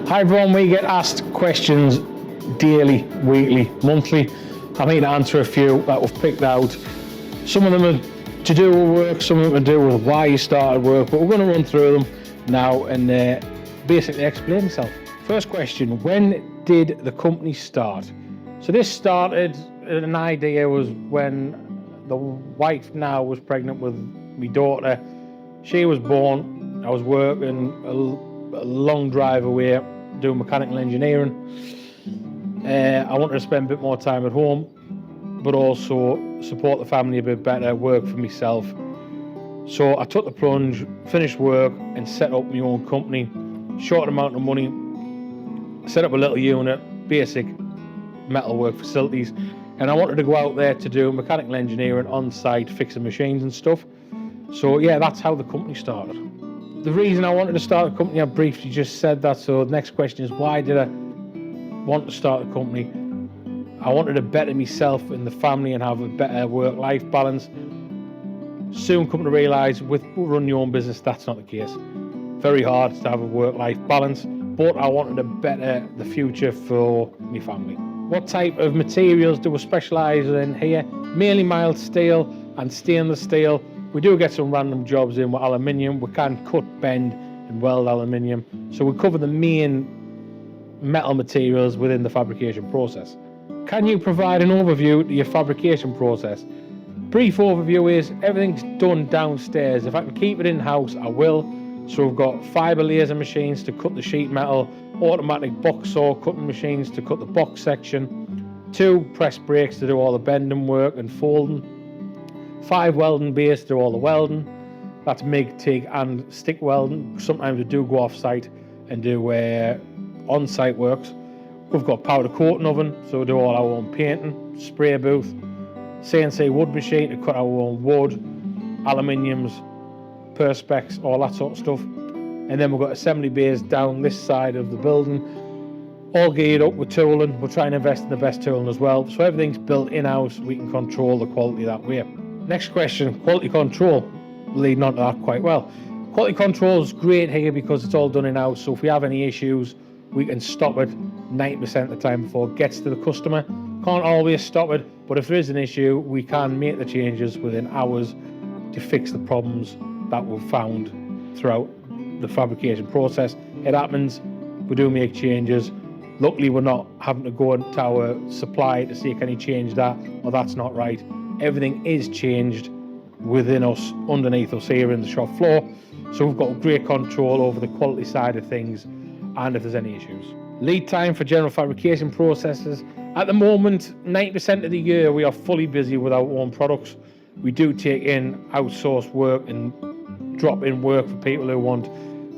Hi everyone, we get asked questions daily, weekly, monthly. I'm here to answer a few that we've picked out. Some of them are to do with work, some of them are to do with why you started work, but we're going to run through them now and basically explain myself. First question, when did the company start? So this started, an idea was when the wife now was pregnant with my daughter. She was born, I was working a long drive away doing mechanical engineering. I wanted to spend a bit more time at home, but also support the family a bit better, work for myself. So I took the plunge, finished work and set up my own company. Short amount of money, set up a little unit, basic metalwork facilities, and I wanted to go out there to do mechanical engineering on site, fixing machines and stuff. So yeah, that's how the company started. The reason I wanted to start a company, I briefly just said that. So the next question is, why did I want to start a company? I wanted to better myself and the family and have a better work-life balance. Soon come to realise with running your own business, that's not the case. Very hard to have a work-life balance, but I wanted to better the future for my family. What type of materials do we specialise in here? Mainly mild steel and stainless steel. We do get some random jobs in with aluminium. We can cut, bend and weld aluminium. So we cover the main metal materials within the fabrication process. Can you provide an overview to your fabrication process? Brief overview is everything's done downstairs. If I can keep it in-house, I will. So we've got fibre laser machines to cut the sheet metal, automatic box saw cutting machines to cut the box section, 2 press brakes to do all the bending work and folding, 5 welding bays to do all the welding. That's MIG, TIG and stick welding. Sometimes we do go off-site and do on-site works. We've got powder coating oven, so we do all our own painting, spray booth, CNC wood machine to cut our own wood, aluminiums, perspex, all that sort of stuff. And then we've got assembly bays down this side of the building, all geared up with tooling. We're trying to invest in the best tooling as well. So everything's built in-house, we can control the quality that way. Next question, quality control. Leading on to that quite well. Quality control is great here because it's all done in-house. So if we have any issues, we can stop it 90% of the time before it gets to the customer. Can't always stop it, but if there is an issue, we can make the changes within hours to fix the problems that we've found throughout the fabrication process. It happens, we do make changes. Luckily, we're not having to go into our supplier to say, can you change that, or that's not right. Everything is changed within us, underneath us here in the shop floor. So we've got great control over the quality side of things and if there's any issues. Lead time for general fabrication processes. At the moment, 90% of the year, we are fully busy with our own products. We do take in outsourced work and drop in work for people who want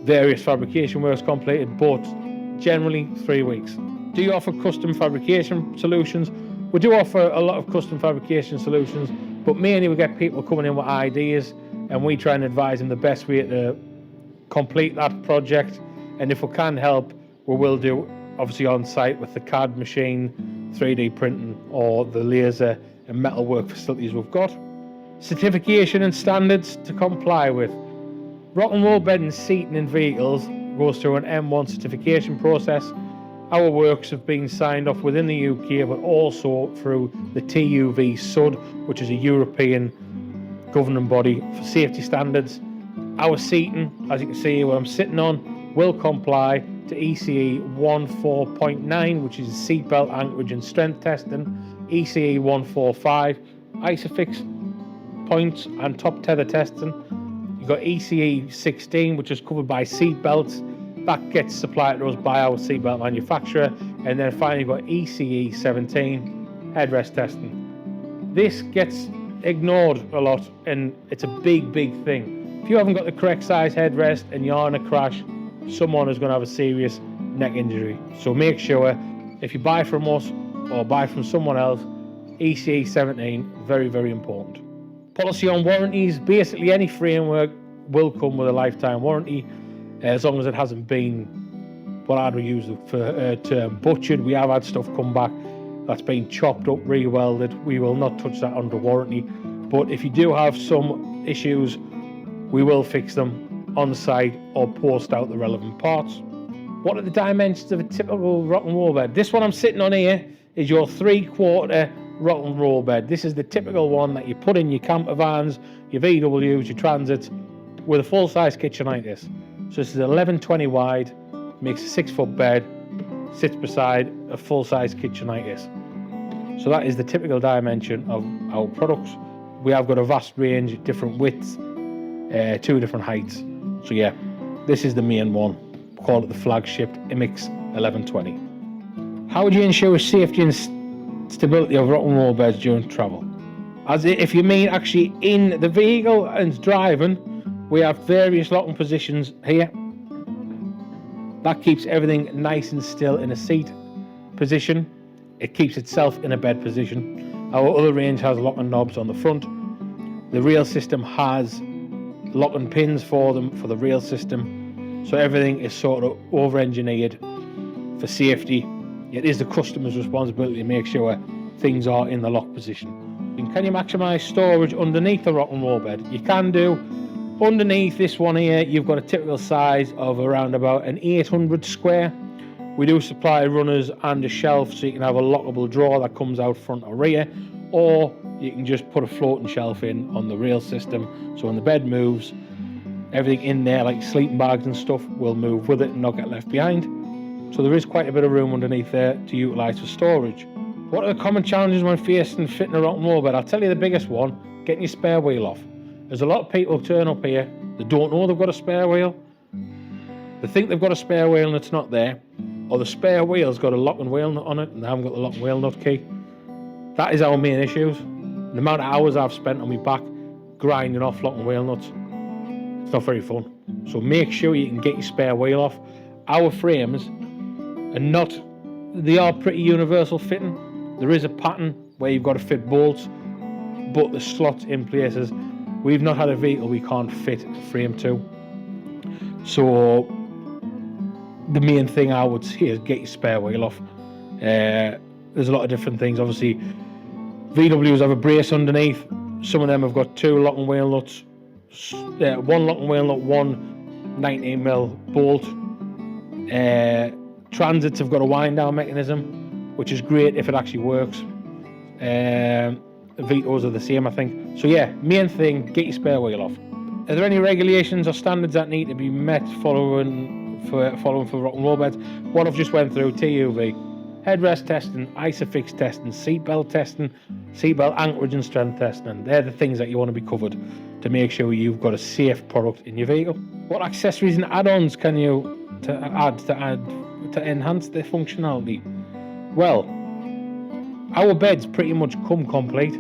various fabrication works completed, but generally 3 weeks. Do you offer custom fabrication solutions? We do offer a lot of custom fabrication solutions, but mainly we get people coming in with ideas and we try and advise them the best way to complete that project. And if we can help, we will do obviously on site with the CAD machine, 3D printing or the laser and metalwork facilities we've got. Certification and standards to comply with. Rock and roll bedding seating in vehicles goes through an M1 certification process. Our works have been signed off within the UK, but also through the TUV SUD, which is a European governing body for safety standards. Our seating, as you can see where I'm sitting on, will comply to ECE 14.9, which is seatbelt anchorage and strength testing, ECE 145, ISOFIX points and top tether testing. You've got ECE 16, which is covered by seat belts. That gets supplied to us by our seatbelt manufacturer. And then finally you've got ECE 17, headrest testing. This gets ignored a lot and it's a big thing. If you haven't got the correct size headrest and you're in a crash, someone is going to have a serious neck injury. So make sure if you buy from us or buy from someone else, ECE 17, very important. Policy on warranties. Basically any framework will come with a lifetime warranty, as long as it hasn't been what I'd use for term butchered. We have had stuff come back that's been chopped up, re-welded. We will not touch that under warranty. But if you do have some issues, we will fix them on the site or post out the relevant parts. What are the dimensions of a typical rock and roll bed? This one I'm sitting on here is your 3/4 rock and roll bed. This is the typical one that you put in your camper vans, your VWs, your Transits, with a full-size kitchen like this. So this is 1120 wide, makes a 6-foot bed, sits beside a full-size kitchen like this. So that is the typical dimension of our products. We have got a vast range, different widths, 2 different heights. So yeah, this is the main one. We call it the flagship IMEX 1120. How would you ensure safety and stability of rock and roll beds during travel? As if you mean actually in the vehicle and driving, we have various locking positions here. That keeps everything nice and still in a seat position. It keeps itself in a bed position. Our other range has locking knobs on the front. The rail system has locking pins for them for the rail system. So everything is sort of over-engineered for safety. It is the customer's responsibility to make sure things are in the lock position. And can you maximise storage underneath the rock and roll bed? You can do. Underneath this one here, you've got a typical size of around about an 800 square. We do supply runners and a shelf, so you can have a lockable drawer that comes out front or rear, or you can just put a floating shelf in on the rail system. So when the bed moves, everything in there, like sleeping bags and stuff, will move with it and not get left behind. So there is quite a bit of room underneath there to utilise for storage. What are the common challenges when facing fitting a rock and roll bed? I'll tell you the biggest one, getting your spare wheel off. There's a lot of people who turn up here, they don't know they've got a spare wheel. They think they've got a spare wheel and it's not there. Or the spare wheel's got a lock and wheel nut on it and they haven't got the lock and wheel nut key. That is our main issues. The amount of hours I've spent on my back grinding off lock and wheel nuts, it's not very fun. So make sure you can get your spare wheel off. Our frames are not, they are pretty universal fitting. There is a pattern where you've got to fit bolts, but the slots in places. We've not had a vehicle we can't fit a frame to. So the main thing I would say is get your spare wheel off. There's a lot of different things. Obviously, VWs have a brace underneath. Some of them have got 2 lock and wheel nuts. 1 lock and wheel nut, 1 19mm bolt. Transits have got a wind down mechanism, which is great if it actually works. Vitos are the same, I think. So yeah, main thing, get your spare wheel off. Are there any regulations or standards that need to be met following for rock and roll beds? What I've just went through: TUV, headrest testing, ISOFIX testing, seatbelt testing, seatbelt anchorage and strength testing. They're the things that you want to be covered to make sure you've got a safe product in your vehicle. What accessories and add-ons can you add to enhance their functionality? Well, our beds pretty much come complete.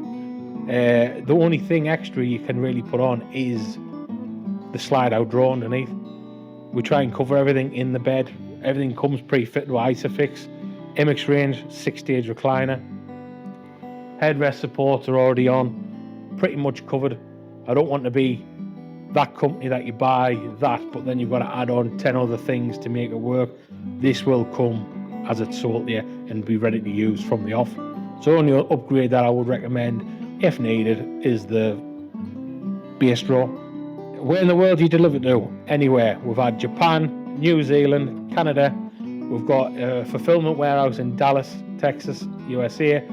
The only thing extra you can really put on is the slide-out drawer underneath. We try and cover everything in the bed. Everything comes pre-fitted with ISOFIX. IMEX range, 6-stage recliner. Headrest supports are already on. Pretty much covered. I don't want to be that company that you buy that, but then you've got to add on 10 other things to make it work. This will come as it's sold here and be ready to use from the off. So the only upgrade that I would recommend, if needed, is the base drawer. Where in the world do you deliver to? Anywhere. We've had Japan, New Zealand, Canada. We've got a fulfillment warehouse in Dallas, Texas, USA.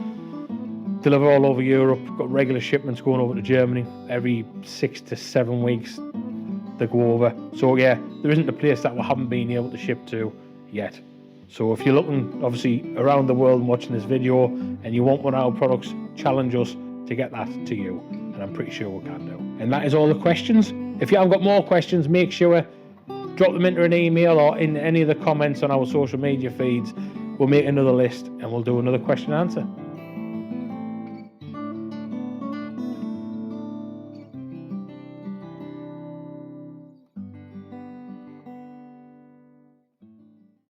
Deliver all over Europe. Got regular shipments going over to Germany every 6 to 7 weeks. They go over. So yeah, there isn't a place that we haven't been able to ship to yet. So if you're looking obviously around the world and watching this video and you want one of our products, challenge us to get that to you, and I'm pretty sure we can do. And that is all the questions. If you haven't got more questions, make sure drop them into an email or in any of the comments on our social media feeds. We'll make another list and we'll do another question and answer.